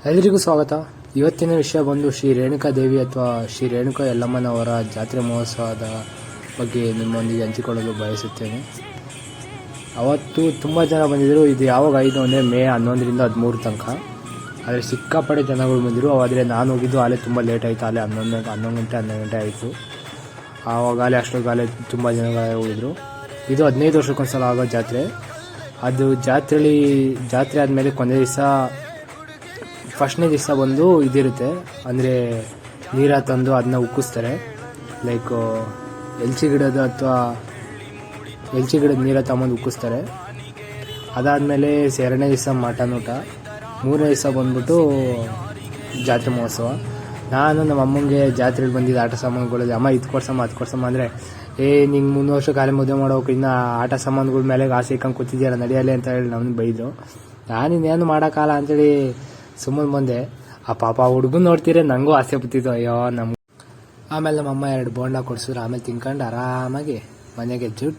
ಎಲ್ಲರಿಗೂ ಸ್ವಾಗತ. ಇವತ್ತಿನ ವಿಷಯ ಬಂದು ಶ್ರೀ ರೇಣುಕಾ ದೇವಿ ಅಥವಾ ಶ್ರೀ ರೇಣುಕಾ ಯಲ್ಲಮ್ಮನವರ ಜಾತ್ರೆ ಮಹೋತ್ಸವದ ಬಗ್ಗೆ ನಿಮ್ಮೊಂದಿಗೆ ಹಂಚಿಕೊಳ್ಳಲು ಬಯಸುತ್ತೇನೆ. ಅವತ್ತು ತುಂಬ ಜನ ಬಂದಿದ್ದರು. ಇದು ಯಾವಾಗ ಆಯಿತು ಅಂದರೆ ಮೇ 11ರಿಂದ 13 ತನಕ. ಆದರೆ ಸಿಕ್ಕಾಪಟ್ಟೆ ಜನಗಳು ಬಂದಿರು. ಆದರೆ ನಾನು ಹೋಗಿದ್ದು ಅಲ್ಲೇ ತುಂಬ ಲೇಟ್ ಆಯಿತು. ಅಲ್ಲೇ 11 ಗಂಟೆ ಆಯಿತು. ಆವಾಗಲೇ ಅಷ್ಟೊಂದಾಗಲೇ ತುಂಬ ಜನಗಳು ಹೋಗಿದ್ರು. ಇದು 15 ವರ್ಷಕ್ಕೊಂದ್ಸಲ ಆಗೋ ಜಾತ್ರೆ. ಅದು ಜಾತ್ರೆ ಆದಮೇಲೆ ಕೊನೆ ದಿವಸ ಫಸ್ಟ್ನೇ ದಿವಸ ಬಂದು ಇದಿರುತ್ತೆ, ಅಂದರೆ ನೀರ ತಂದು ಅದನ್ನ ಉಕ್ಕಿಸ್ತಾರೆ. ಲೈಕ್ ಎಲ್ಚಿ ಗಿಡದ ನೀರ ತಗೊಂಡು ಉಕ್ಕಿಸ್ತಾರೆ. ಅದಾದಮೇಲೆ 2ನೇ ದಿವಸ ಮಟನ್ ಊಟ, 3ನೇ ದಿವಸ ಬಂದ್ಬಿಟ್ಟು ಜಾತ್ರೆ ಮಹೋತ್ಸವ. ನಾನು ನಮ್ಮ ಅಮ್ಮಂಗೆ ಜಾತ್ರೆಗೆ ಬಂದಿದ್ದ ಆಟ ಸಾಮಾನುಗಳಲ್ಲಿ ಅಮ್ಮ ಇದು ಕೊಡ್ಸಮ್ಮ ಅಂದರೆ ನಿಂಗೆ 3 ವರ್ಷ ಕಾಲೇ ಮದುವೆ ಮಾಡೋಕೆ ಇನ್ನು ಆಟ ಸಾಮಾನುಗಳ ಮೇಲೆ ಆಸೆ ಇಕ್ಕಂಗೆ ಕೂತಿದ್ದೀರ ನಡೆಯಲ್ಲ ಅಂತ ಹೇಳಿ ನಮ್ಮನ್ನು ಬೈದರು. ನಾನಿನ್ನೇನು ಮಾಡೋಕ್ಕಲ್ಲ ಅಂತೇಳಿ ಸುಮ್ಮನೆ ಬಂದೆ. ಆ ಪಾಪ ಹುಡುಗನ್ ನೋಡ್ತೀರ ನನಗೂ ಆಸೆ ಬತ್ತಿತ್ತು, ಅಯ್ಯೋ ಆಮೇಲೆ ನಮ್ಮ ಅಮ್ಮ 2 ಬೋಂಡ ಕೊಡ್ಸಿದ್ರು. ಆಮೇಲೆ ತಿನ್ಕೊಂಡು ಆರಾಮಾಗಿ ಮನೆಗೆ ಜುಟ್